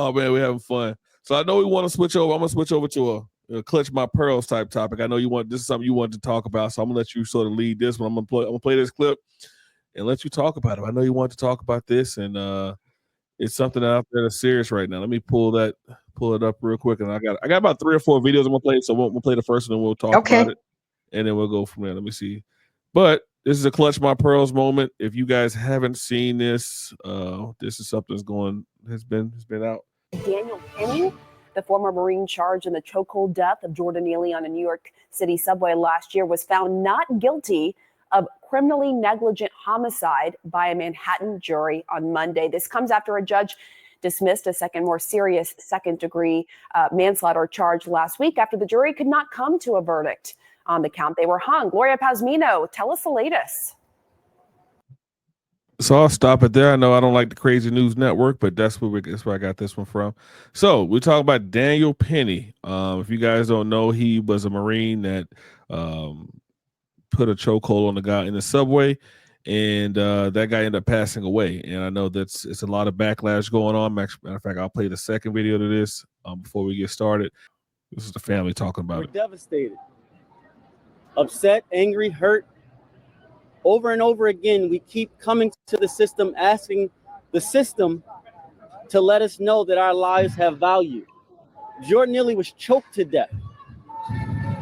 Oh man, we're having fun. So I know we want to switch over. I'm gonna switch over to a clutch my pearls type topic. I know this is something you wanted to talk about, so I'm gonna let you sort of lead this one. I'm gonna play this clip and let you talk about it. I know you want to talk about this, and it's something out there that's serious right now. Let me pull it up real quick, and I got about 3 or 4 videos I'm gonna play. So we'll play the first one, and we'll talk about it, and then we'll go from there. Let me see. But this is a clutch my pearls moment. If you guys haven't seen this, this is something has been out. Daniel Penny, the former Marine charged in the chokehold death of Jordan Neely on a New York City subway last year, was found not guilty of criminally negligent homicide by a Manhattan jury on Monday. This comes after a judge dismissed a more serious second-degree manslaughter charge last week after the jury could not come to a verdict on the count they were hung. Gloria Pazmino, tell us the latest. So I'll stop it there. I know I don't like the Crazy News Network, but that's where I got this one from. So we talk about Daniel Penny. If you guys don't know, he was a Marine that put a chokehold on the guy in the subway, and that guy ended up passing away. And I know it's a lot of backlash going on. Matter of fact, I'll play the second video to this before we get started. This is the family talking about it. We're devastated, upset, angry, hurt. Over and over again, we keep coming to the system, asking the system to let us know that our lives have value. Jordan Neely was choked to death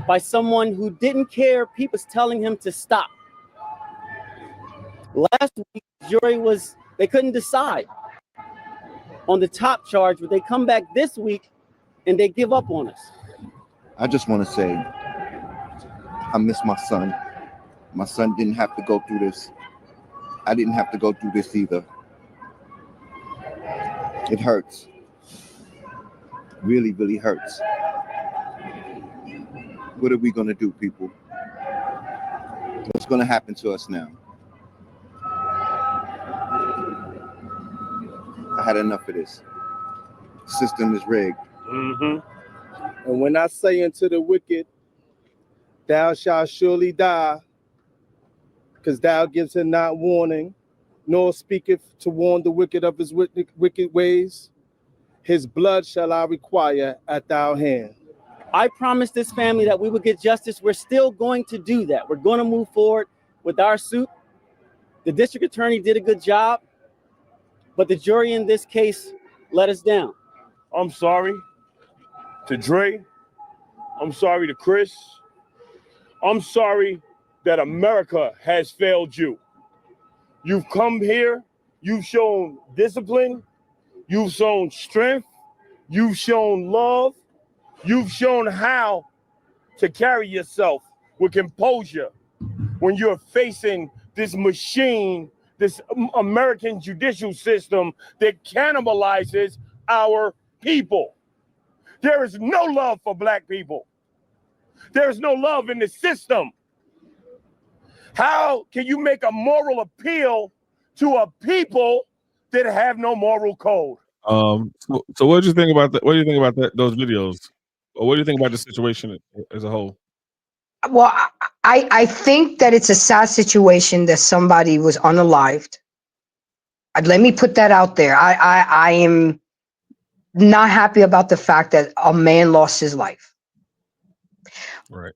by someone who didn't care. People was telling him to stop. Last week, the jury they couldn't decide on the top charge, but they come back this week and they give up on us. I just want to say, I miss my son. My son didn't have to go through this. I didn't have to go through this either. It hurts. Really, really hurts. What are we going to do, people? What's going to happen to us now? I had enough of this. The system is rigged. Mm-hmm. And when I say unto the wicked, thou shalt surely die, because thou givest him not warning, nor speaketh to warn the wicked of his wicked ways, his blood shall I require at thy hand. I promised this family that we would get justice. We're still going to do that. We're going to move forward with our suit. The district attorney did a good job, but the jury in this case let us down. I'm sorry to Dre. I'm sorry to Chris. I'm sorry that America has failed you. You've come here, you've shown discipline, you've shown strength, you've shown love, you've shown how to carry yourself with composure when you're facing this machine, this American judicial system that cannibalizes our people. There is no love for Black people. There is no love in the system. How can you make a moral appeal to a people that have no moral code? So what do you think about that? What do you think about those videos? Or what do you think about the situation as a whole? Well, I think that it's a sad situation that somebody was unalived. Let me put that out there. I am not happy about the fact that a man lost his life. Right.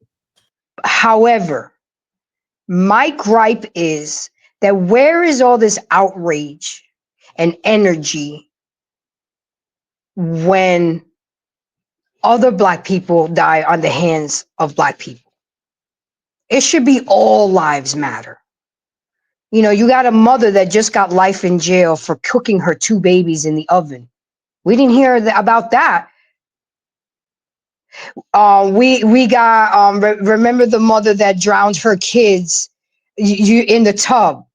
However, my gripe is that where is all this outrage and energy when other Black people die on the hands of Black people? It should be all lives matter. You know, you got a mother that just got life in jail for cooking her 2 babies in the oven. We didn't hear about that. We got remember the mother that drowned her kids in the tub.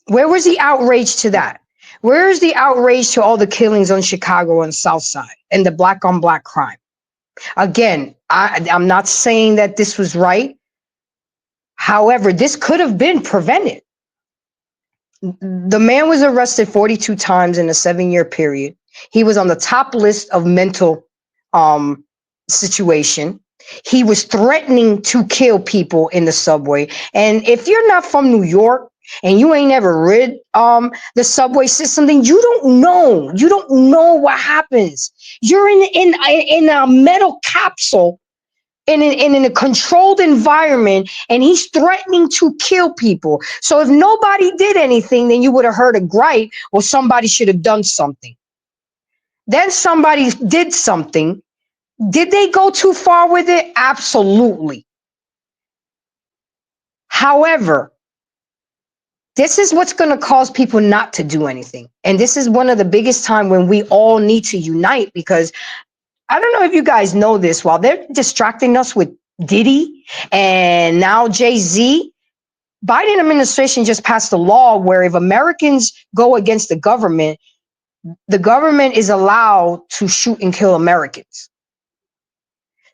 Where was the outrage to that? Where is the outrage to all the killings on Chicago and South Side and the Black on Black crime? Again, I'm not saying that this was right. However, this could have been prevented. The man was arrested 42 times in a 7-year period. He was on the top list of mental situation. He was threatening to kill people in the subway. And if you're not from New York and you ain't ever rid the subway system, then you don't know. You don't know what happens. You're in a metal capsule in a controlled environment, and he's threatening to kill people. So if nobody did anything, then you would have heard a gripe, or somebody should have done something. Then somebody did something. Did they go too far with it? Absolutely. However, this is what's going to cause people not to do anything. And this is one of the biggest time when we all need to unite, because I don't know if you guys know this, while they're distracting us with Diddy and now Jay-Z, Biden administration just passed a law where if Americans go against the government is allowed to shoot and kill Americans.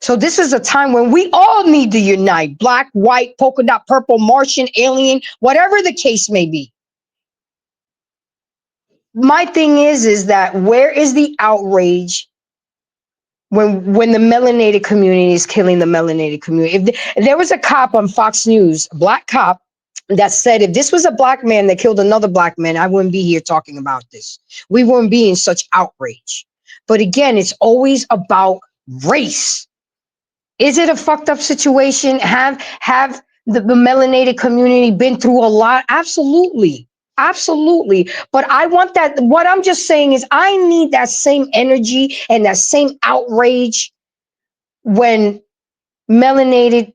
So this is a time when we all need to unite. Black, white, polka dot, purple, Martian, alien, whatever the case may be. My thing is that where is the outrage when the melanated community is killing the melanated community? If there was a cop on Fox News, a black cop, that said if this was a black man that killed another black man, I wouldn't be here talking about this. We wouldn't be in such outrage. But again, it's always about race. Is it a fucked up situation? Have the melanated community been through a lot? Absolutely. Absolutely. But I want that. What I'm just saying is I need that same energy and that same outrage when melanated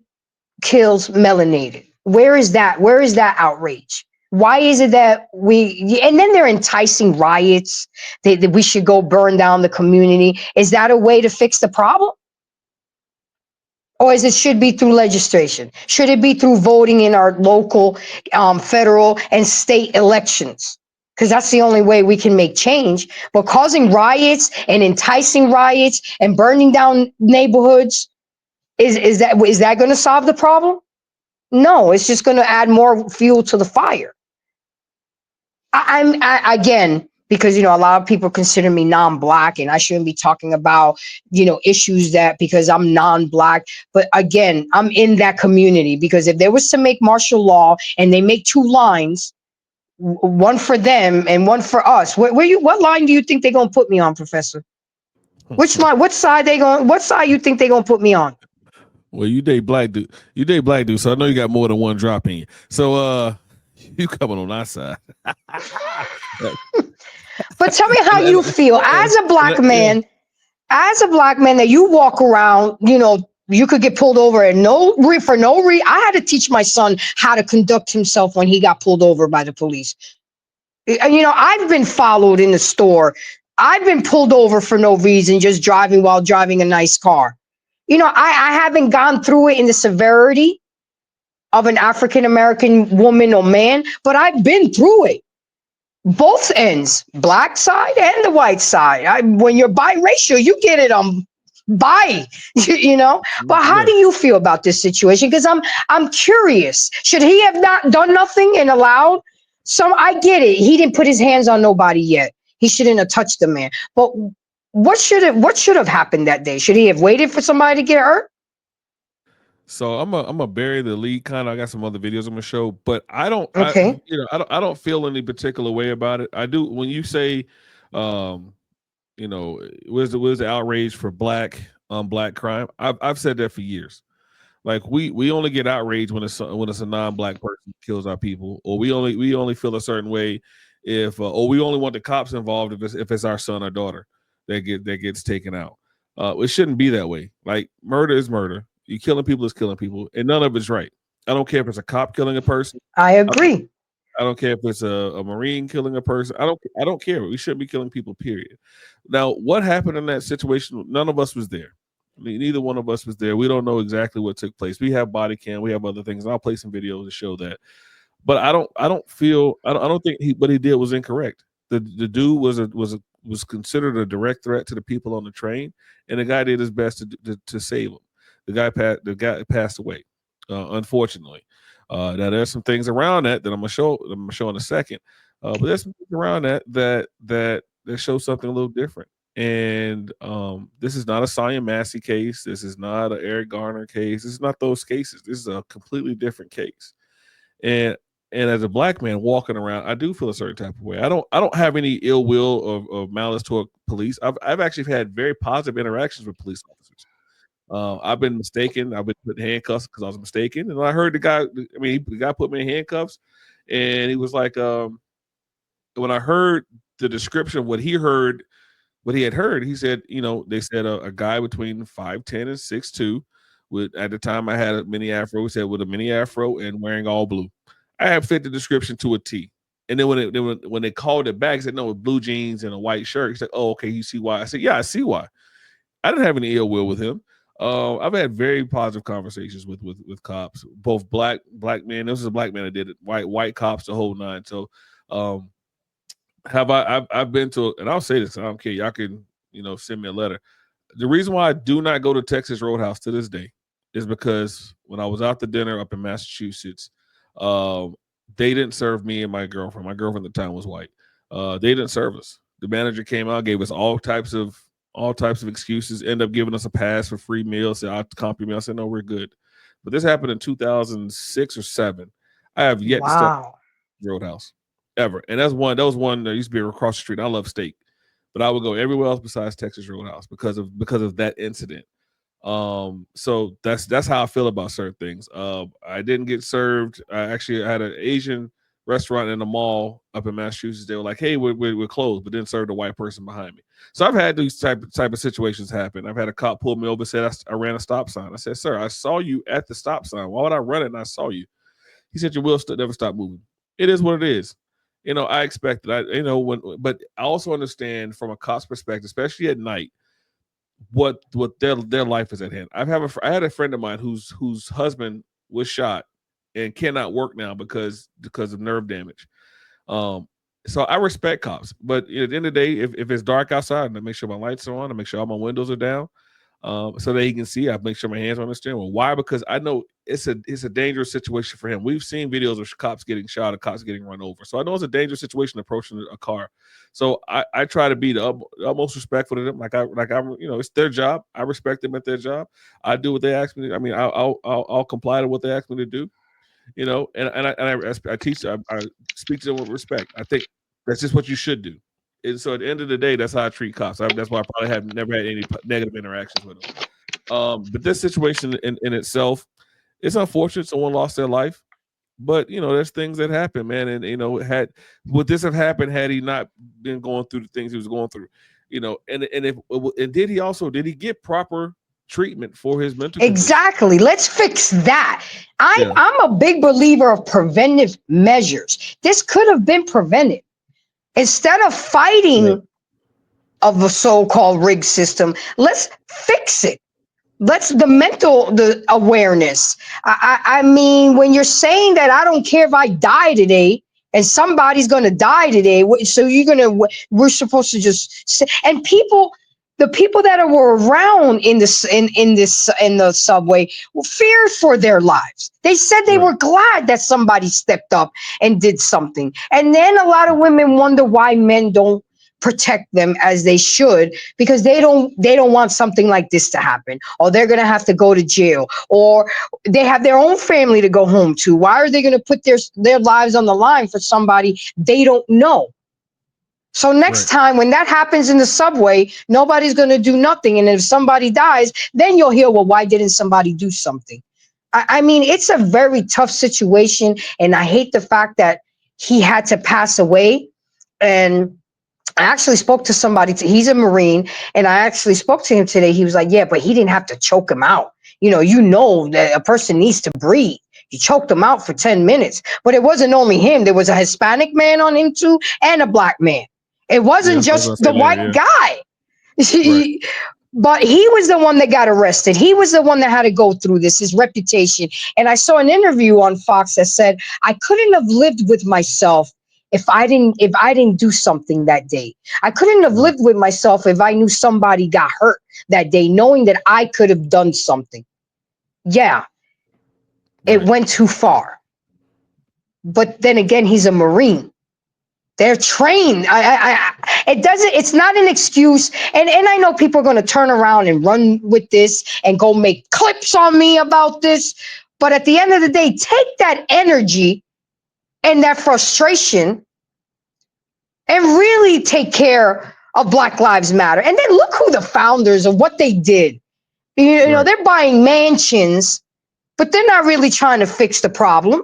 kills melanated. Where is that? Where is that outrage? Why is it that and then they're enticing riots that we should go burn down the community? Is that a way to fix the problem? Or is it should be through legislation? Should it be through voting in our local, federal, and state elections? Because that's the only way we can make change. But causing riots and enticing riots and burning down neighborhoods, is that going to solve the problem? No, it's just going to add more fuel to the fire. Again, because, a lot of people consider me non-black and I shouldn't be talking about, issues that because I'm non-black. But again, I'm in that community, because if there was to make martial law and they make two lines, one for them and one for us, what line do you think they're going to put me on, Professor? Which line? What side you think they're going to put me on? Well, you date black dude. So I know you got more than one drop in you. So you coming on our side. But tell me how you feel as a black man, that you walk around, you could get pulled over and for no reason. I had to teach my son how to conduct himself when he got pulled over by the police. I've been followed in the store. I've been pulled over for no reason, just driving a nice car. I haven't gone through it in the severity of an African-American woman or man, but I've been through it. Both ends, black side and the white side. When you're biracial, you get it on bi, But how do you feel about this situation? Because I'm curious. Should he have not done nothing and allowed some? I get it. He didn't put his hands on nobody yet. He shouldn't have touched the man. But what should have happened that day? Should he have waited for somebody to get hurt? So I'm gonna bury the lead kind of. I got some other videos I'm gonna show, but I don't. Okay. I don't feel any particular way about it. I do when you say, where's the outrage for black crime? I've said that for years. Like we only get outraged when it's a non-black person who kills our people, or we only feel a certain way if or we only want the cops involved if it's our son or daughter that gets taken out. It shouldn't be that way. Like murder is murder. You killing people is killing people, and none of it's right. I don't care if it's a cop killing a person. I agree. I don't care if it's a Marine killing a person. I don't care. We shouldn't be killing people, period. Now, what happened in that situation? None of us was there. Neither one of us was there. We don't know exactly what took place. We have body cam. We have other things. And I'll play some videos to show that. But I don't think what he did was incorrect. The dude was considered a direct threat to the people on the train, and the guy did his best to save him. The guy passed away, unfortunately. Now there's some things around that I'm gonna show in a second. But there's some things around that show something a little different. And this is not a Simon Massey case. This is not an Eric Garner case. This is not those cases. This is a completely different case. And And as a black man walking around, I do feel a certain type of way. I don't have any ill will or malice toward police. I've actually had very positive interactions with police officers. I've been mistaken. I've been put in handcuffs because I was mistaken. And I heard the guy put me in handcuffs, and he was like, when I heard the description of what he had heard, he said, they said a guy between 5'10" and 6'2", with, at the time I had a mini afro. He said with a mini afro and wearing all blue. I have fit the description to a T. And then when they called it back, he said, no, with blue jeans and a white shirt. He said, oh, okay, you see why? I said, yeah, I see why. I didn't have any ill will with him. I've had very positive conversations with cops, both black men. This is a black man that did it. White cops, the whole nine. So I've been to, and I'll say this, I don't care. Y'all can, send me a letter. The reason why I do not go to Texas Roadhouse to this day is because when I was out to dinner up in Massachusetts, they didn't serve me and my girlfriend. My girlfriend at the time was white. They didn't serve us. The manager came out, gave us all types of excuses, ended up giving us a pass for free meals. Said, I'll comp your meal. I said, no, we're good. But this happened in 2006 or 7. I have yet to step Roadhouse ever. And that was one that used to be across the street. I love steak, but I would go everywhere else besides Texas Roadhouse because of that incident. So that's how I feel about certain things. I didn't get served. I had an Asian restaurant in the mall up in Massachusetts. They were like, hey, we're closed, but then served a white person behind me. So I've had these type of situations happen. I've had a cop pull me over and said I ran a stop sign. I said, sir, I saw you at the stop sign. Why would I run it and I saw you? He said, your wheels never stop moving. It is what it is. I expect that. But I also understand from a cop's perspective, especially at night, what their life is at hand. I had a friend of mine whose husband was shot and cannot work now because of nerve damage. So I respect cops, but at the end of the day, if it's dark outside, I make sure my lights are on, I make sure all my windows are down, so that he can see. I make sure my hands are on the steering wheel. Why? Because I know it's a dangerous situation for him. We've seen videos of cops getting shot or cops getting run over, so I know it's a dangerous situation approaching a car. So I try to be the utmost respectful to them. Like I'm, it's their job. I respect them at their job. I do what they ask me. I mean, I'll comply to what they ask me to do. And I teach. I speak to them with respect. I think that's just what you should do. And so at the end of the day, that's how I treat cops. That's why I probably have never had any negative interactions with them. But this situation in itself, it's unfortunate. Someone lost their life, but there's things that happen, man. And would this have happened had he not been going through the things he was going through? Did he get proper treatment for his mental condition? Exactly. Let's fix that. I'm a big believer of preventive measures. This could have been prevented. Instead of fighting of a so-called rigged system, let's fix it. The awareness. I mean, when you're saying that I don't care if I die today and somebody's going to die today, so we're supposed to just say, and the people that were around in the subway feared for their lives. They said they were glad that somebody stepped up and did something. And then a lot of women wonder why men don't protect them as they should, because they don't want something like this to happen, or they're going to have to go to jail, or they have their own family to go home to. Why are they going to put their lives on the line for somebody they don't know? So next time when that happens in the subway, nobody's going to do nothing. And if somebody dies, then you'll hear, well, why didn't somebody do something? I mean, it's a very tough situation. And I hate the fact that he had to pass away. And I actually spoke to somebody, he's a Marine, and I actually spoke to him today. He was like, yeah, but he didn't have to choke him out. That a person needs to breathe. He choked him out for 10 minutes. But it wasn't only him. There was a Hispanic man on him too, and a black man. It wasn't just the white guy. But he was the one that got arrested. He was the one that had to go through this, his reputation. And I saw an interview on Fox that said, I couldn't have lived with myself if I didn't do something that day. I couldn't have lived with myself if I knew somebody got hurt that day, knowing that I could have done something. Yeah, it went too far. But then again, he's a Marine. They're trained. It's not an excuse. And I know people are going to turn around and run with this and go make clips on me about this. But at the end of the day, take that energy and that frustration and really take care of Black Lives Matter. And then look who the founders of what they did. You know, they're buying mansions, but they're not really trying to fix the problem.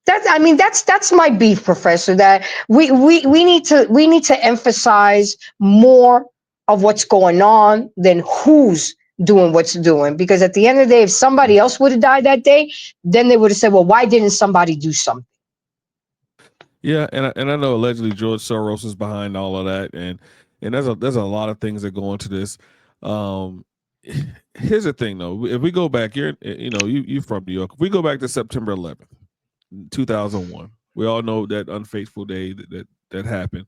That's my beef, Professor, that we need to emphasize more of what's going on than who's doing what's doing. Because at the end of the day, if somebody else would have died that day, then they would have said, well, why didn't somebody do something? Yeah, and I know allegedly George Soros is behind all of that, and there's a lot of things that go into this. Here's the thing though, if we go back, you're from New York. If we go back to September 11th, 2001, we all know that unfaithful day that happened.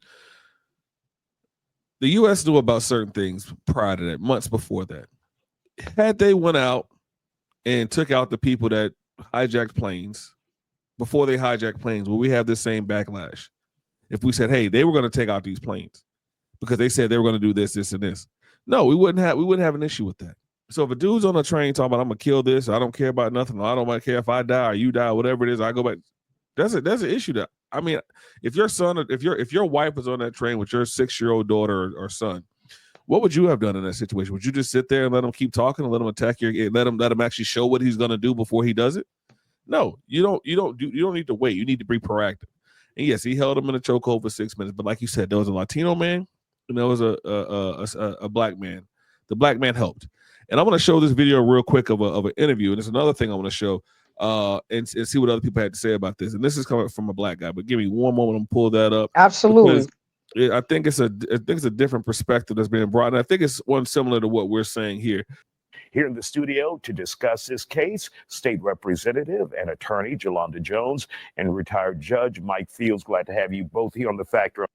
The U.S. knew about certain things prior to that, months before that. Had they went out and took out the people that hijacked planes before they hijacked planes, will we have this same backlash? If we said, hey, they were going to take out these planes because they said they were going to do this, this, and this. No, we wouldn't have an issue with that. So if a dude's on a train talking about I'm gonna kill this, I don't care about nothing, or I don't care if I die or you die, whatever it is, I go back. That's an issue. That I mean, if your son, if your wife was on that train with your 6-year-old daughter or son, what would you have done in that situation? Would you just sit there and let him keep talking and let him attack you, let him actually show what he's gonna do before he does it? No, you don't need to wait. You need to be proactive. And yes, he held him in a chokehold for 6 minutes. But like you said, there was a Latino man and there was a black man. The black man helped. And I'm going to show this video real quick of an interview. And there's another thing I want to show and see what other people had to say about this. And this is coming from a black guy. But give me one moment. I'm pull that up. Absolutely. I think it's a different perspective that's being brought. And I think it's one similar to what we're saying here. Here in the studio to discuss this case, State Representative and Attorney Galanda Jones and retired Judge Mike Fields. Glad to have you both here on The Factor.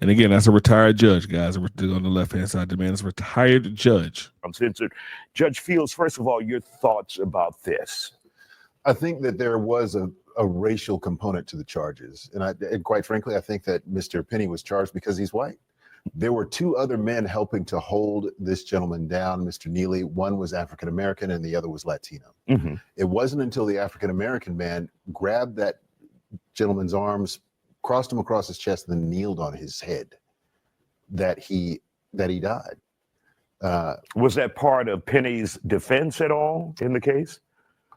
And again, that's a retired judge, guys. On the left-hand side, the man is a retired judge. Uncensored. Judge Fields, first of all, your thoughts about this? I think that there was a racial component to the charges. And quite frankly, I think that Mr. Penny was charged because he's white. There were 2 other men helping to hold this gentleman down, Mr. Neely. One was African-American and the other was Latino. Mm-hmm. It wasn't until the African-American man grabbed that gentleman's arms, crossed him across his chest, and then kneeled on his head that he died. Was that part of Penny's defense at all in the case?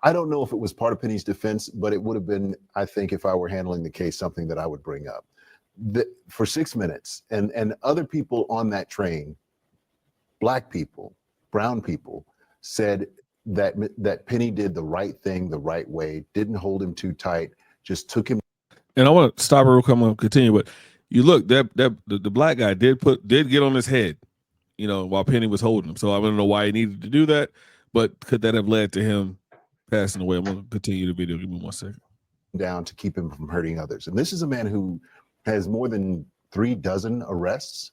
I don't know if it was part of Penny's defense, but it would have been, I think, if I were handling the case, something that I would bring up. For 6 minutes, and other people on that train, black people, brown people, said that Penny did the right thing the right way, didn't hold him too tight, just took him. And I want to stop it real quick. I'm going to continue, but you look, the black guy did get on his head, while Penny was holding him. So I don't know why he needed to do that, but could that have led to him passing away? I'm going to continue the video. Give me 1 second. Down to keep him from hurting others. And this is a man who has more than 3 dozen arrests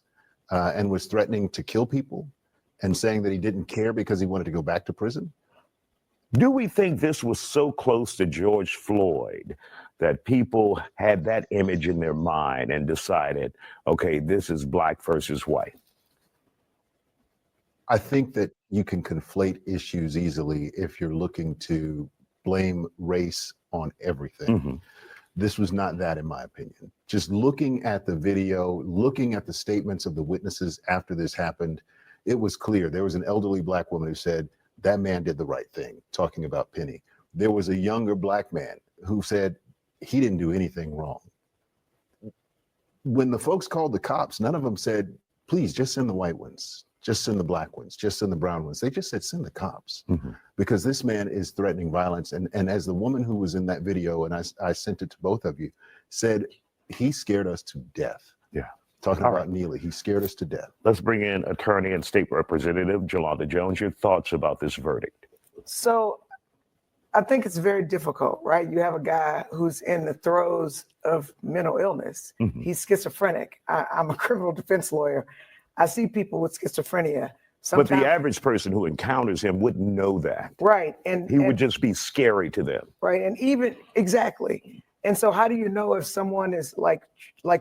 and was threatening to kill people and saying that he didn't care because he wanted to go back to prison. Do we think this was so close to George Floyd that people had that image in their mind and decided, okay, this is black versus white? I think that you can conflate issues easily if you're looking to blame race on everything. Mm-hmm. This was not that, in my opinion. Just looking at the video, looking at the statements of the witnesses after this happened, it was clear. There was an elderly black woman who said, that man did the right thing, talking about Penny. There was a younger black man who said he didn't do anything wrong. When the folks called the cops, none of them said, please just send the white ones, just send the black ones, just send the brown ones. They just said, send the cops. Mm-hmm. Because this man is threatening violence. And as the woman who was in that video, and I sent it to both of you, said, he scared us to death. Yeah. Talking about Neely, he scared us to death. Let's bring in Attorney and State Representative Galanda Jones. Your thoughts about this verdict? So I think it's very difficult, right? You have a guy who's in the throes of mental illness. Mm-hmm. He's schizophrenic. I'm a criminal defense lawyer. I see people with schizophrenia. Sometimes, but the average person who encounters him wouldn't know that. Right. And he would just be scary to them. Right. And even exactly. And so how do you know if someone is like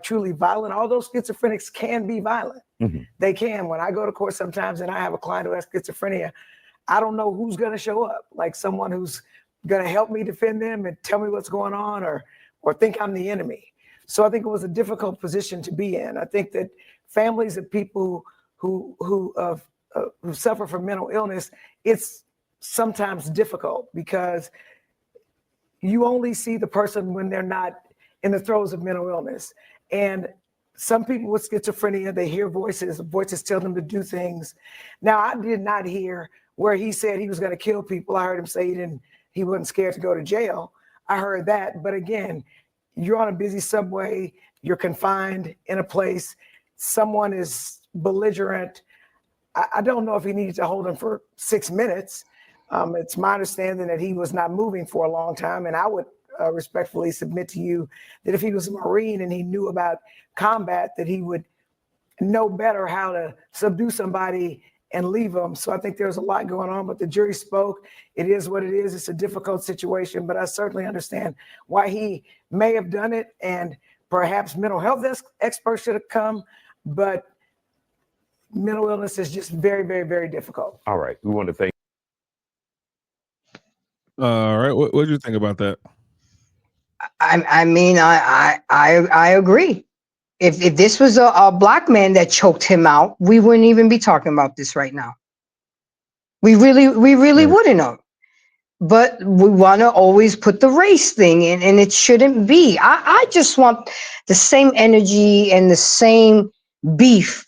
truly violent? All those schizophrenics can be violent. Mm-hmm. They can. When I go to court sometimes and I have a client who has schizophrenia, I don't know who's going to show up. Like someone who's going to help me defend them and tell me what's going on, or think I'm the enemy. So I think it was a difficult position to be in. I think that families of people who suffer from mental illness, it's sometimes difficult because you only see the person when they're not in the throes of mental illness. And some people with schizophrenia, they hear voices tell them to do things. Now, I did not hear where he said he was going to kill people. I heard him say he wasn't scared to go to jail. I heard that. But again, you're on a busy subway, you're confined in a place, someone is belligerent. I don't know if he needed to hold him for 6 minutes. It's my understanding that he was not moving for a long time. And I would respectfully submit to you that if he was a Marine and he knew about combat, that he would know better how to subdue somebody and leave them. So I think there's a lot going on, but the jury spoke. It is what it is. It's a difficult situation, but I certainly understand why he may have done it, and perhaps mental health experts should have come, but mental illness is just very, very, very difficult. All right. We want to thank. All right. What do you think about that? I mean, I agree. If this was a black man that choked him out, we wouldn't even be talking about this right now. We really wouldn't have. But we want to always put the race thing in, and it shouldn't be. I just want the same energy and the same beef,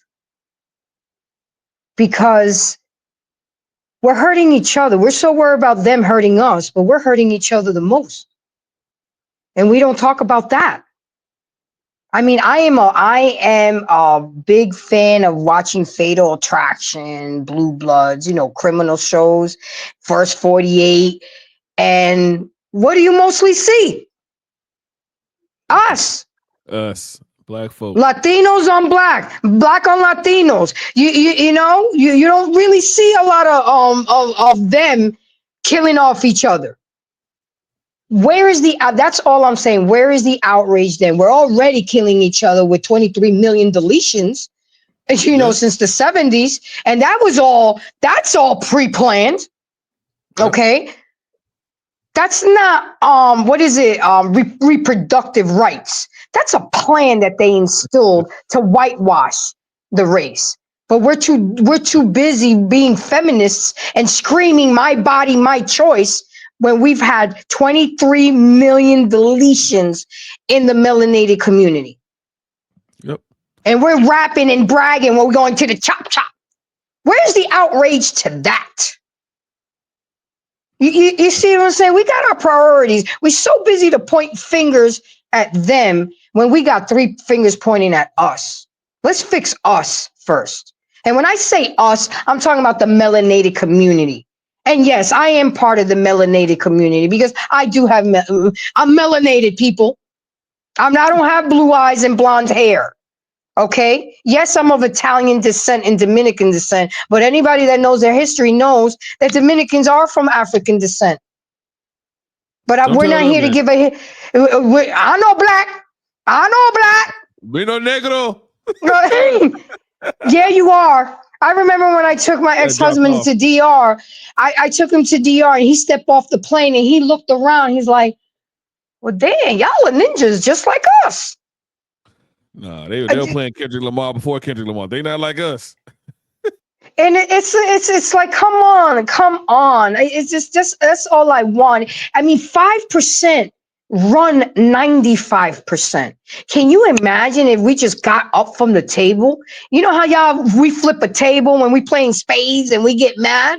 because we're hurting each other. We're so worried about them hurting us, but we're hurting each other the most. And we don't talk about that. I mean, I am a big fan of watching Fatal Attraction, Blue Bloods, criminal shows, First 48. And what do you mostly see? Us, black folk, Latinos on black on Latinos. You don't really see a lot of them killing off each other. Where is that's all I'm saying. Where is the outrage then? We're already killing each other with 23 million deletions, since the 70s. And that's all pre-planned. Okay. That's not, reproductive rights. That's a plan that they instilled to whitewash the race. But we're too busy being feminists and screaming my body, my choice, when we've had 23 million deletions in the melanated community. Yep. And we're rapping and bragging when we're going to the chop chop. Where's the outrage to that? You see what I'm saying? We got our priorities. We're so busy to point fingers at them when we got 3 fingers pointing at us. Let's fix us first. And when I say us, I'm talking about the melanated community. And yes, I am part of the melanated community because I do have, I'm melanated, people. I don't have blue eyes and blonde hair. Okay. Yes, I'm of Italian descent and Dominican descent, but anybody that knows their history knows that Dominicans are from African descent. But we're not here to give I know black. We know negro. Yeah, you are. I remember when I took my ex-husband to DR, I took him to DR and he stepped off the plane and he looked around. He's like, well, damn, y'all are ninjas just like us. No, they were playing Kendrick Lamar before Kendrick Lamar. They not like us. And it's like, come on. It's just that's all I want. I mean, 5% run 95%. Can you imagine if we just got up from the table? You know how we flip a table when we playing spades and we get mad?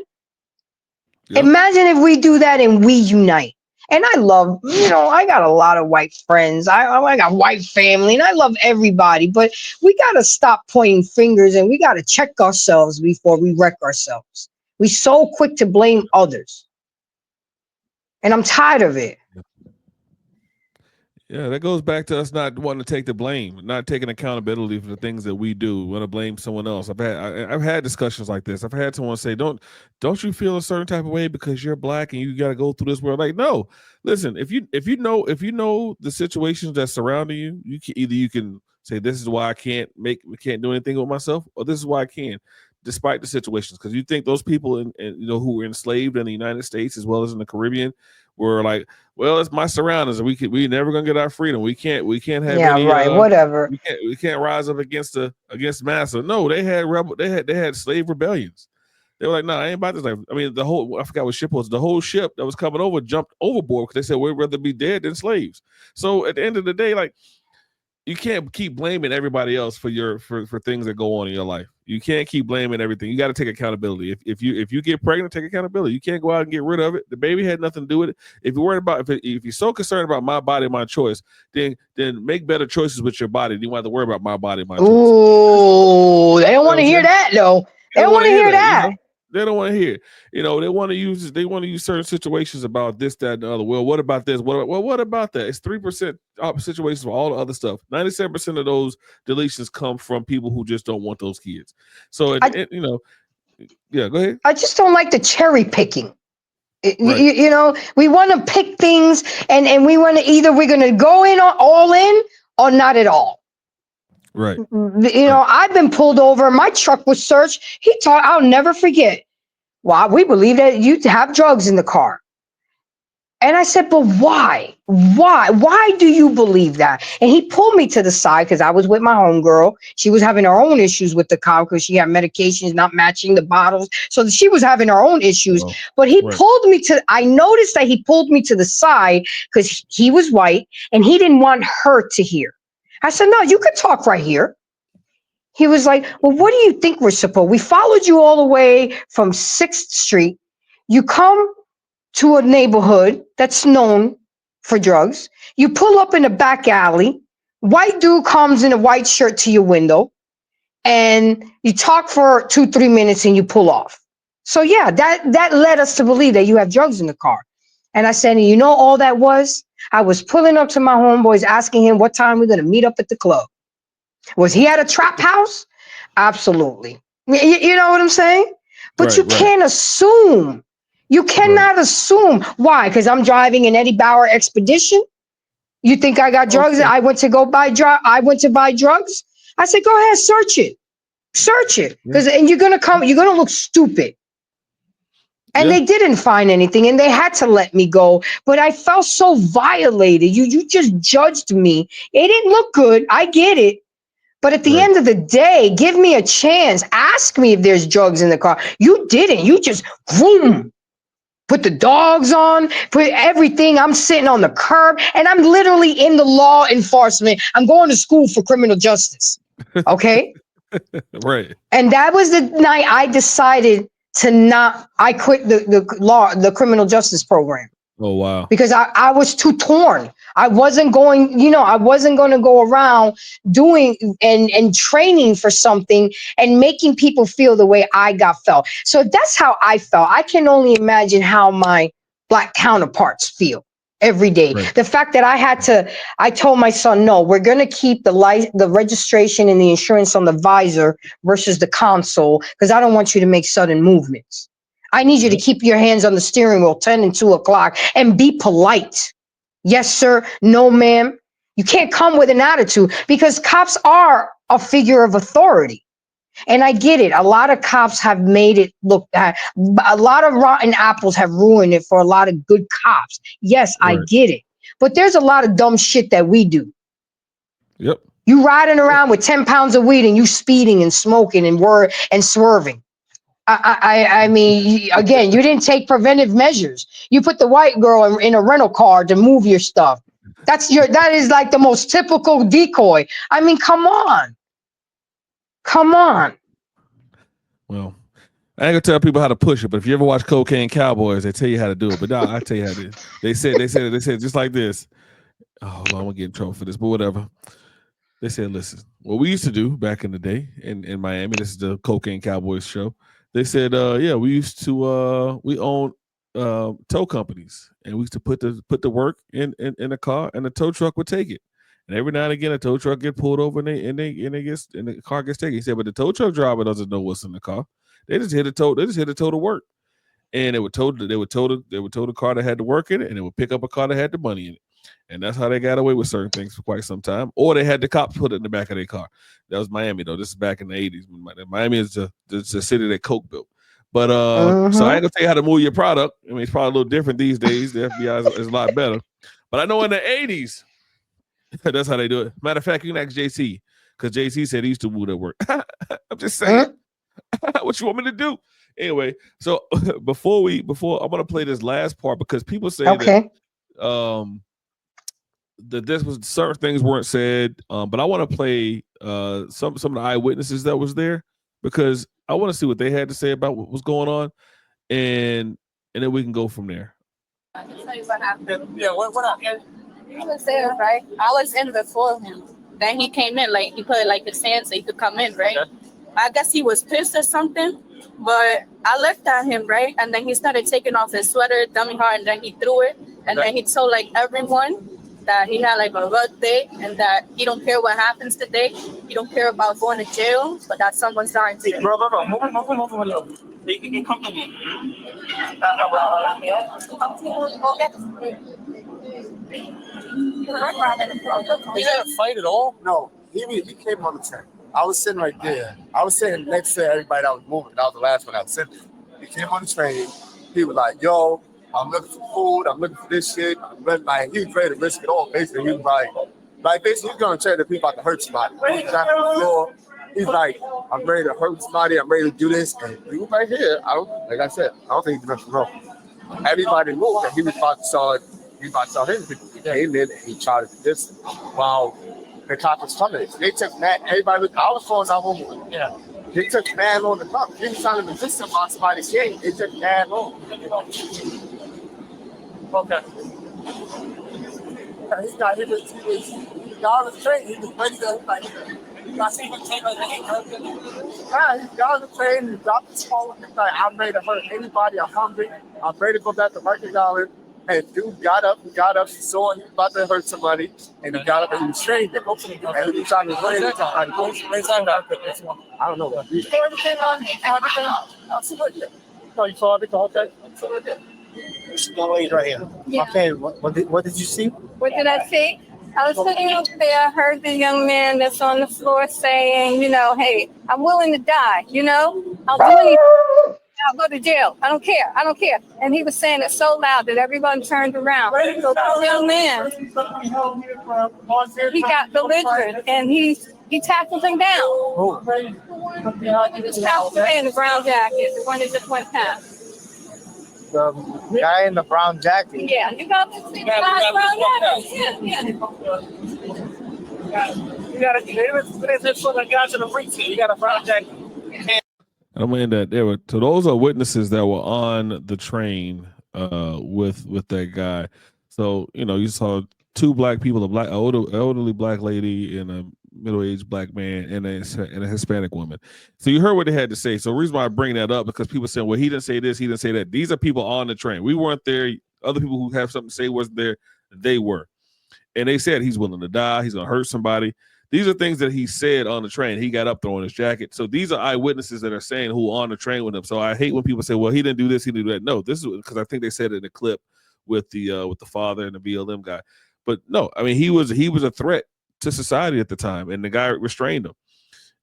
Yep. Imagine if we do that and we unite. And I love, I got a lot of white friends. I got white family and I love everybody, but we got to stop pointing fingers and we got to check ourselves before we wreck ourselves. We're so quick to blame others. And I'm tired of it. Yeah, that goes back to us not wanting to take the blame, not taking accountability for the things that we do. Want to blame someone else. I've had discussions like this. I've had someone say, "Don't you feel a certain type of way because you're black and you got to go through this world?" Like, no. Listen, if you know the situations that surrounding you, you can say, "This is why I can't do anything with myself," or "This is why I can." despite the situations, because you think those people who were enslaved in the United States as well as in the Caribbean were like, well, it's my surroundings, and we never gonna get our freedom. We can't have any whatever. We can't rise up against massa. No, they had slave rebellions. They were like, no, I ain't about this life. I mean, I forgot what ship was. The whole ship that was coming over jumped overboard because they said we'd rather be dead than slaves. So at the end of the day, like, you can't keep blaming everybody else for things that go on in your life. You can't keep blaming everything. You got to take accountability. If you get pregnant, take accountability. You can't go out and get rid of it. The baby had nothing to do with it. If you're worried about if you're so concerned about my body, my choice, then make better choices with your body. You don't have to worry about my body, my choice. Ooh, they don't want to hear that though. They don't want to hear that. They don't want to hear. They want to use certain situations about this, that, and the other. Well, what about this? What about that? It's 3% situations for all the other stuff. 97% of those deletions come from people who just don't want those kids. So yeah, go ahead. I just don't like the cherry picking. Right. We want to pick things, and we want to we're going to go in all in or not at all. Right. I've been pulled over. My truck was searched. I'll never forget. Well, we believe that you have drugs in the car. And I said, but why? Why do you believe that? And he pulled me to the side because I was with my homegirl. She was having her own issues with the cop because she had medications not matching the bottles. So she was having her own issues. Oh, but he pulled me I noticed that he pulled me to the side because he was white and he didn't want her to hear. I said, no, you could talk right here. He was like, well, what do you think we're supposed? We followed you all the way from 6th Street. You come to a neighborhood that's known for drugs. You pull up in a back alley. White dude comes in a white shirt to your window. And you talk for 2-3 minutes and you pull off. So yeah, that led us to believe that you have drugs in the car. And I said, you know all that was? I was pulling up to my homeboys asking him what time we're going to meet up at the club. Was he at a trap house? Absolutely. You know what I'm saying? But you can't assume. You cannot assume. Why? Because I'm driving an Eddie Bauer Expedition? You think I got drugs? I went to buy drugs? I said, go ahead, search it. Search it. And you're going to look stupid. And they didn't find anything, and they had to let me go. But I felt so violated. You just judged me. It didn't look good. I get it. But at the end of the day, give me a chance. Ask me if there's drugs in the car. You didn't. You just, boom, put the dogs on, put everything. I'm sitting on the curb, and I'm literally in the law enforcement. I'm going to school for criminal justice. Okay? Right. And that was the night I decided I quit the criminal justice program. Oh, wow. Because I was too torn. I wasn't going to go around doing and training for something and making people feel the way I felt. So that's how I felt. I can only imagine how my Black counterparts feel every day. Right. The fact that I told my son, no, we're going to keep the registration and the insurance on the visor versus the console because I don't want you to make sudden movements. I need you to keep your hands on the steering wheel 10 and 2 o'clock and be polite. Yes, sir. No, ma'am. You can't come with an attitude because cops are a figure of authority. And I get it. A lot of cops have made it look bad. A lot of rotten apples have ruined it for a lot of good cops. Yes, I get it. But there's a lot of dumb shit that we do. Yep. You riding around with 10 pounds of weed and you speeding and smoking and swerving. I mean, again, you didn't take preventive measures. You put the white girl in a rental car to move your stuff. That is like the most typical decoy. I mean, come on. Well, I ain't gonna tell people how to push it, but if you ever watch Cocaine Cowboys, they tell you how to do it. But now I tell you how to do it. They said just like this. Oh, I'm gonna get in trouble for this, but whatever. They said, listen, what we used to do back in the day in Miami, this is the Cocaine Cowboys show. They said, we used to we owned tow companies, and we used to put the work in a car, and the tow truck would take it. And every now and again, a tow truck get pulled over, and the car gets taken. He said, but the tow truck driver doesn't know what's in the car. They just hit a tow to work, and they would tow the car that had the work in it, and it would pick up a car that had the money in it. And that's how they got away with certain things for quite some time. Or they had the cops put it in the back of their car. That was Miami, though. This is back in the 80s. Miami is the city that Coke built. But so I ain't gonna tell you how to move your product. I mean, it's probably a little different these days. The FBI is a lot better. But I know in the 80s, that's how they do it. Matter of fact, you can ask JC, because JC said he used to move that work. I'm just saying. What you want me to do? Anyway, so before I'm gonna play this last part, because people say that that this was certain things weren't said, but I want to play some of the eyewitnesses that was there, because I want to see what they had to say about what was going on, and then we can go from there. I can tell you what happened. Yeah, what happened? He was there, right? I was in before him. Then he came in, like he put like his hand so he could come in, right? Okay. I guess he was pissed or something, but I looked at him, right? And then he started taking off his sweater, dummy hard, and then he threw it. And then he told like everyone that he had like a rough day and that he don't care what happens today. He don't care about going to jail, but that someone's dying today. Bro, move a little. You can come to me. We didn't fight at all? No, he came on the train. I was sitting right there. I was sitting next to everybody that was moving. That was the last one I was sitting. He came on the train. He was like, yo, I'm looking for food. I'm looking for this shit. But like, he was ready to risk it all. Basically, he was like basically, he's going to tell the people about to hurt somebody. He's like, I'm ready to hurt somebody. I'm ready to do this. And he was right here. Like I said, I don't think he's nothing wrong. Everybody moved, and he was about to tell him people. He came in and he tried to do this while the cops was coming. They took that. Everybody was, I was falling out home. Yeah. They took mad long to come. He was trying to resist him on somebody's game. They took mad long. Okay. He got on the train. He was ready to like. I see him take like he got on the train and dropped his phone. He's like, I'm ready to hurt anybody. I'm hungry. I'm ready to go back to Rikers Island. And dude got up, he saw he was about to hurt somebody, and he got up and he was trained. And he was trying to run into I don't know. You saw everything on everything? Absolutely. No, you saw everything, okay? Absolutely. This is one lady right here. Yeah. Okay, what did you see? What did I see? I was sitting up there, I heard the young man that's on the floor saying, hey, I'm willing to die, I'll do anything. I'll go to jail. I don't care. And he was saying it so loud that everyone turned around. So the young man, he got belligerent and he tackled him down. He just tackled him in the brown jacket, the one that just went past. The guy in the brown jacket. Yeah, you got to see the guy in the brown jacket. Yeah. You got a brown jacket. I'm going that there were, so those are witnesses that were on the train with that guy. So you saw two black people, elderly black lady and a middle-aged black man and a Hispanic woman. So you heard what they had to say. So the reason why I bring that up, because people saying, well, he didn't say this, he didn't say that. These are people on the train. We weren't there. Other people who have something to say wasn't there. They were. And they said he's willing to die. He's going to hurt somebody. These are things that he said on the train. He got up throwing his jacket. So these are eyewitnesses that are saying who were on the train with him. So I hate when people say, well, he didn't do this, he didn't do that. No, this is because I think they said it in the clip with the father and the BLM guy. But no, I mean, he was a threat to society at the time, and the guy restrained him.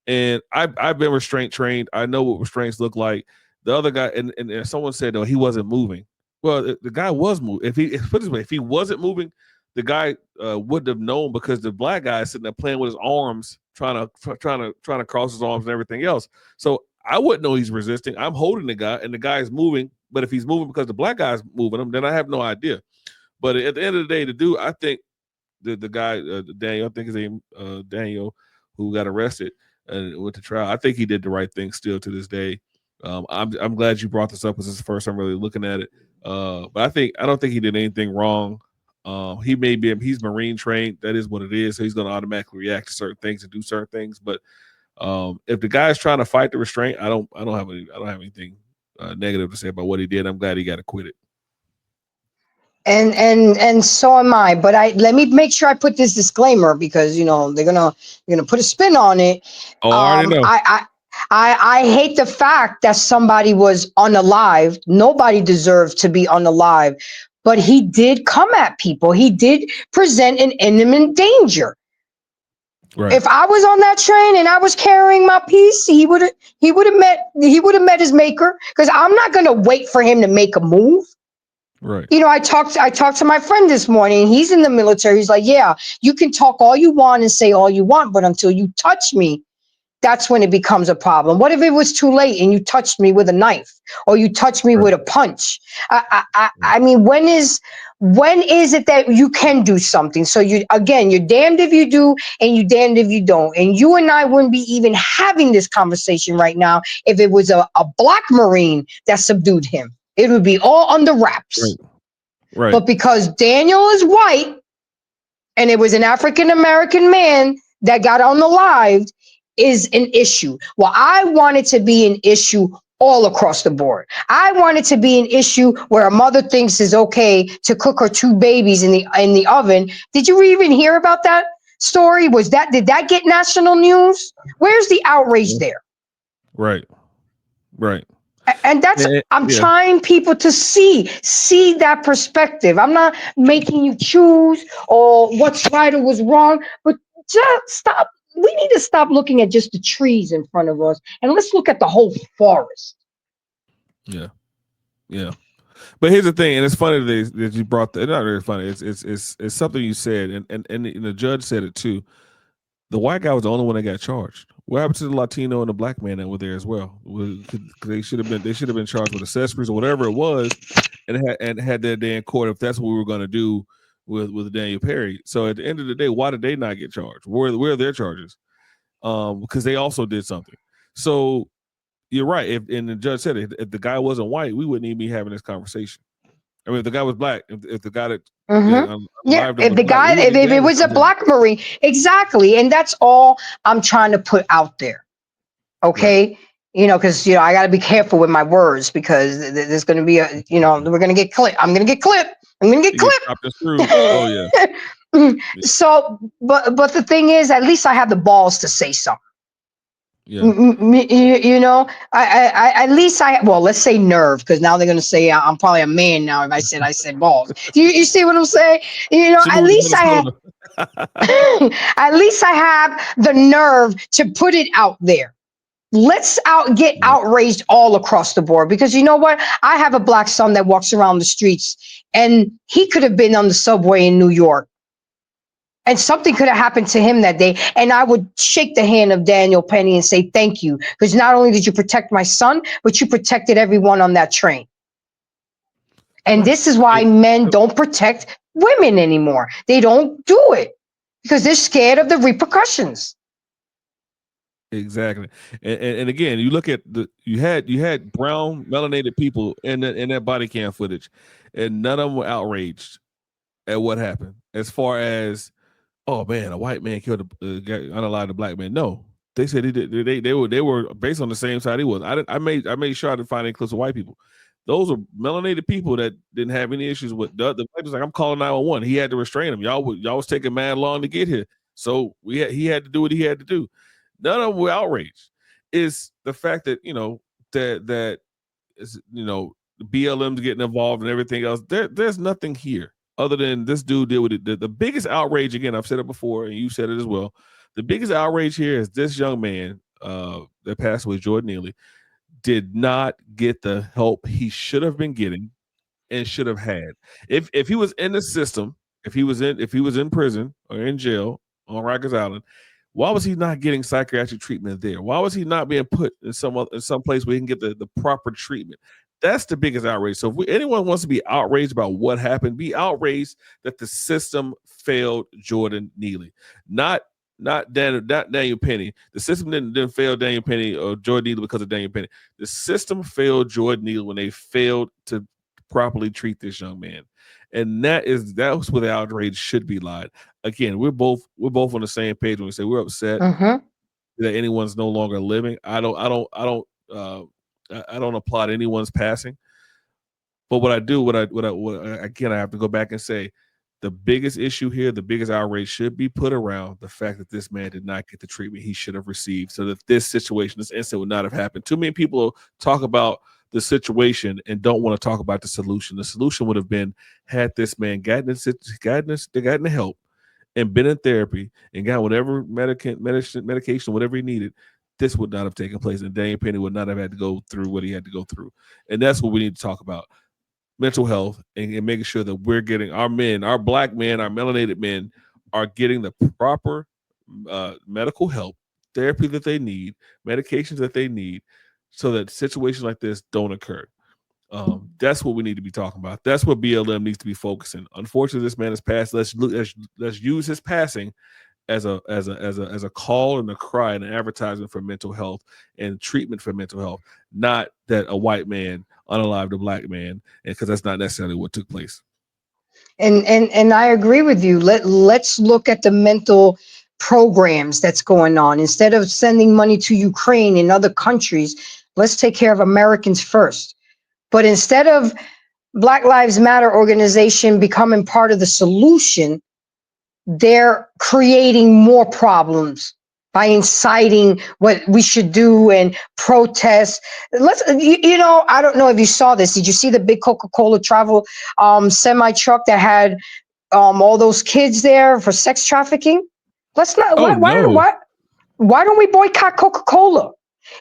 And I've been restraint trained. I know what restraints look like. The other guy, and someone said, no, he wasn't moving. Well, the guy was moving. If he wasn't moving, the guy wouldn't have known, because the black guy is sitting there playing with his arms, trying to cross his arms and everything else. So I wouldn't know he's resisting. I'm holding the guy, and the guy is moving. But if he's moving because the black guy's moving him, then I have no idea. But at the end of the day, the dude, I think the guy Daniel, I think his name Daniel, who got arrested and went to trial, I think he did the right thing still to this day. I'm glad you brought this up, because it's the first time really looking at it. But I don't think he did anything wrong. He's Marine trained. That is what it is. So he's going to automatically react to certain things and do certain things. But if the guy is trying to fight the restraint, I don't have anything negative to say about what he did. I'm glad he got acquitted. And so am I. But let me make sure I put this disclaimer, because they're gonna put a spin on it. Oh, I already know. I hate the fact that somebody was unalive. Nobody deserved to be unalive. but he did come at people. He did present an imminent danger. Right. If I was on that train and I was carrying my piece, he would have met his maker, because I'm not going to wait for him to make a move. Right. You know, I talked to my friend this morning. He's in the military. He's like, yeah, you can talk all you want and say all you want, but until you touch me, that's when it becomes a problem. What if it was too late and you touched me with a knife, or you touched me with a punch? I mean, when is it that you can do something? So you're damned if you do and you damned if you don't. And you and I wouldn't be even having this conversation right now if it was a black Marine that subdued him. It would be all under wraps. Right. But because Daniel is white and it was an African American man that got unalived, is an issue. Well, I want it to be an issue all across the board. I want it to be an issue where a mother thinks it's okay to cook her 2 babies in the oven. Did you even hear about that story? Did that get national news? Where's the outrage there? Right. And that's, I'm trying people to see that perspective. I'm not making you choose or what's right or what's wrong, but just stop. We need to stop looking at just the trees in front of us, and let's look at the whole forest. Yeah. But here's the thing, and it's funny that you brought that. Not really funny. It's something you said, and the judge said it too. The white guy was the only one that got charged. What happened to the Latino and the black man that were there as well? They should have been charged with accessories or whatever it was, and had their day in court if that's what we were going to do with Daniel Perry. So at the end of the day, why did they not get charged? Where are their charges? Because they also did something. So you're right. And the judge said if the guy wasn't white, we wouldn't even be having this conversation. I mean, if the guy was black, if the guy that if it was a black Marine, exactly, and that's all I'm trying to put out there. Okay. Right. You know, because I got to be careful with my words, because there's going to be we're going to get clipped. I'm going to get clipped. Oh yeah. So, but the thing is, at least I have the balls to say something. Yeah. At least let's say nerve, because now they're going to say I'm probably a man now if I said balls. You see what I'm saying? At least at least I have the nerve to put it out there. Let's get outraged all across the board, because you know what? I have a black son that walks around the streets, and he could have been on the subway in New York, and something could have happened to him that day. And I would shake the hand of Daniel Penny and say, thank you. Because not only did you protect my son, but you protected everyone on that train. And this is why men don't protect women anymore. They don't do it because they're scared of the repercussions. Exactly. And again, you look at you had brown melanated people in that body cam footage, and none of them were outraged at what happened. As far as, oh man, a white man killed unalived a black man. No, they said he did. They were based on the same side he was. I made sure I didn't find any clips of white people. Those are melanated people that didn't have any issues with the white was like, I'm calling 911. He had to restrain him. Y'all was taking mad long to get here, so he had to do what he had to do. None of them were outraged. Is the fact that that is the BLM's getting involved and everything else. There's nothing here other than this dude did what it did. The biggest outrage, again, I've said it before, and you said it as well. The biggest outrage here is this young man that passed away, Jordan Neely, did not get the help he should have been getting and should have had. If he was in the system, if he was in prison or in jail on Rikers Island, why was he not getting psychiatric treatment there? Why was he not being put in some place where he can get the proper treatment? That's the biggest outrage. So if anyone wants to be outraged about what happened, be outraged that the system failed Jordan Neely, not Daniel Penny. The system didn't fail Daniel Penny or Jordan Neely because of Daniel Penny. The system failed Jordan Neely when they failed to properly treat this young man. And that's where the outrage should be lied. Again, we're both on the same page when we say we're upset that anyone's no longer living. I don't applaud anyone's passing. But what I have to go back and say, the biggest issue here, the biggest outrage should be put around the fact that this man did not get the treatment he should have received, so that this situation, this incident, would not have happened. Too many people talk about the situation and don't want to talk about the solution. The solution would have been had this man gotten the help and been in therapy and got whatever medication, whatever he needed. This would not have taken place, and Daniel Penny would not have had to go through what he had to go through. And that's what we need to talk about: mental health and making sure that we're getting our men, our black men, our melanated men are getting the proper medical help, therapy that they need, medications that they need, so that situations like this don't occur. That's what we need to be talking about. That's what BLM needs to be focusing. Unfortunately, this man has passed. Let's use his passing as a call and a cry and an advertisement for mental health and treatment for mental health, not that a white man unalived a black man, because that's not necessarily what took place. And I agree with you. Let's look at the mental programs that's going on. Instead of sending money to Ukraine and other countries, let's take care of Americans first. But instead of Black Lives Matter organization becoming part of the solution, they're creating more problems by inciting what we should do and protest. I don't know if you saw this. Did you see the big Coca-Cola travel semi truck that had all those kids there for sex trafficking? Let's not. Why don't we boycott Coca-Cola?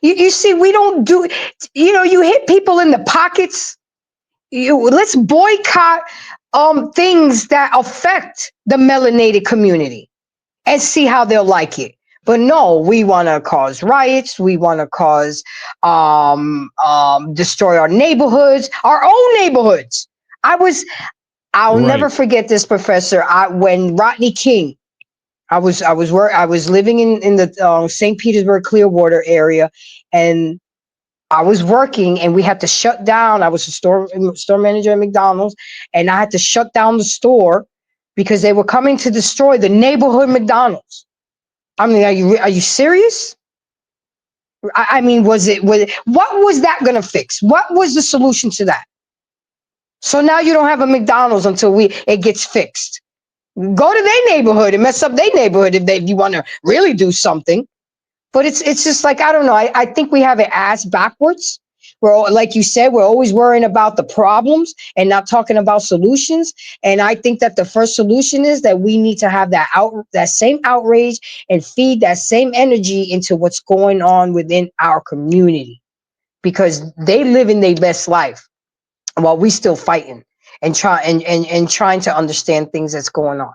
You see, we don't do. You hit people in the pockets. Let's boycott things that affect the melanated community and see how they'll like it. But no, we want to cause riots. We want to cause destroy our neighborhoods, our own neighborhoods. I'll never forget this, Professor. When Rodney King, I was living in the St. Petersburg Clearwater area, and I was working, and we had to shut down. I was a store manager at McDonald's, and I had to shut down the store because they were coming to destroy the neighborhood McDonald's. I mean, are you serious? I mean, what was that going to fix? What was the solution to that? So now you don't have a McDonald's until it gets fixed. Go to their neighborhood and mess up their neighborhood if you want to really do something. But it's just like, I don't know. I think we have it ass backwards. We're, like you said, we're always worrying about the problems and not talking about solutions. And I think that the first solution is that we need to have that same outrage and feed that same energy into what's going on within our community, because they live in their best life while we still fighting and trying to understand things that's going on.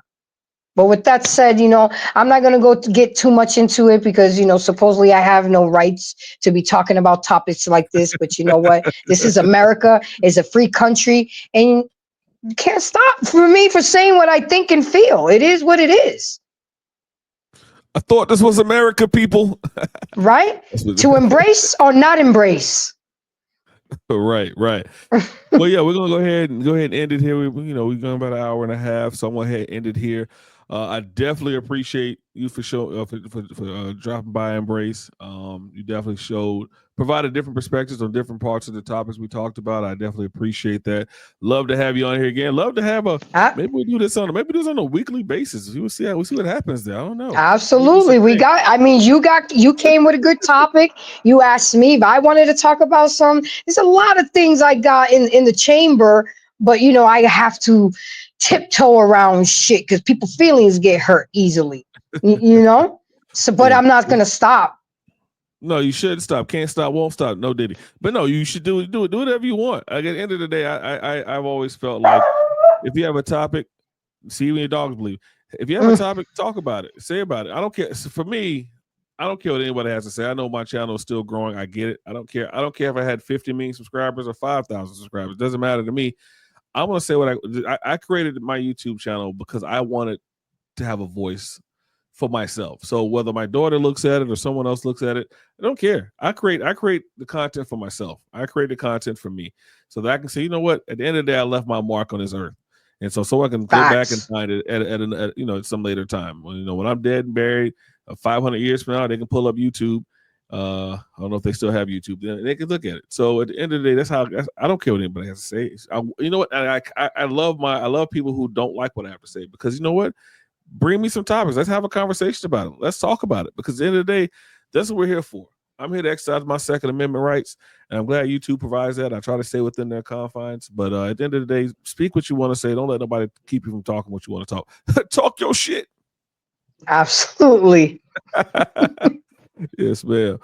But with that said, I'm not going to get too much into it because, supposedly I have no rights to be talking about topics like this. But you know what? This is America. It's a free country. And you can't stop me for saying what I think and feel. It is what it is. I thought this was America, people. Right? To embrace or not embrace. Right. Well, yeah, we're gonna go ahead and end it here. We're going about an hour and a half, so I'm gonna end it here. I definitely appreciate you for dropping by Embrace. You definitely provided different perspectives on different parts of the topics we talked about. I definitely appreciate that. Love to have you on here again. Love to have maybe we do this on a weekly basis. We'll see what happens there. I don't know. Absolutely. You came with a good topic. You asked me if I wanted to talk about some. There's a lot of things I got in the chamber, but I have to tiptoe around shit because people's feelings get hurt easily. So, but I'm not gonna stop. No, you shouldn't stop. Can't stop, won't stop. No Diddy. But no, you should do whatever you want. Like, at the end of the day, I've always felt like if you have a topic, see when your dogs bleed. If you have a topic, talk about it. Say about it. I don't care. For me, I don't care what anybody has to say. I know my channel is still growing. I get it. I don't care. I don't care if I had 50 million subscribers or 5,000 subscribers. It doesn't matter to me. I want to say what I created my YouTube channel because I wanted to have a voice for myself. So whether my daughter looks at it or someone else looks at it, I don't care. I create the content for myself. I create the content for me so that I can say, you know what? At the end of the day, I left my mark on this earth. And so I can go back and find it at some later time. When I'm dead and buried, 500 years from now, they can pull up YouTube. I don't know if they still have YouTube. They can look at it. So at the end of the day, I don't care what anybody has to say. You know what? I love people who don't like what I have to say, because you know what? Bring me some topics. Let's have a conversation about it. Let's talk about it, because at the end of the day, that's what we're here for. I'm here to exercise my Second Amendment rights, and I'm glad YouTube provides that. I try to stay within their confines, but at the end of the day, speak what you want to say. Don't let nobody keep you from talking what you want to talk. Talk your shit. Absolutely. Yes, ma'am.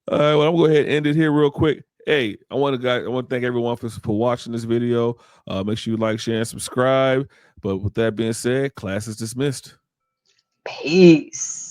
All right, well, I'm going to go ahead and end it here real quick. Hey, I want to thank everyone for watching this video. Make sure you like, share, and subscribe. But with that being said, class is dismissed. Peace.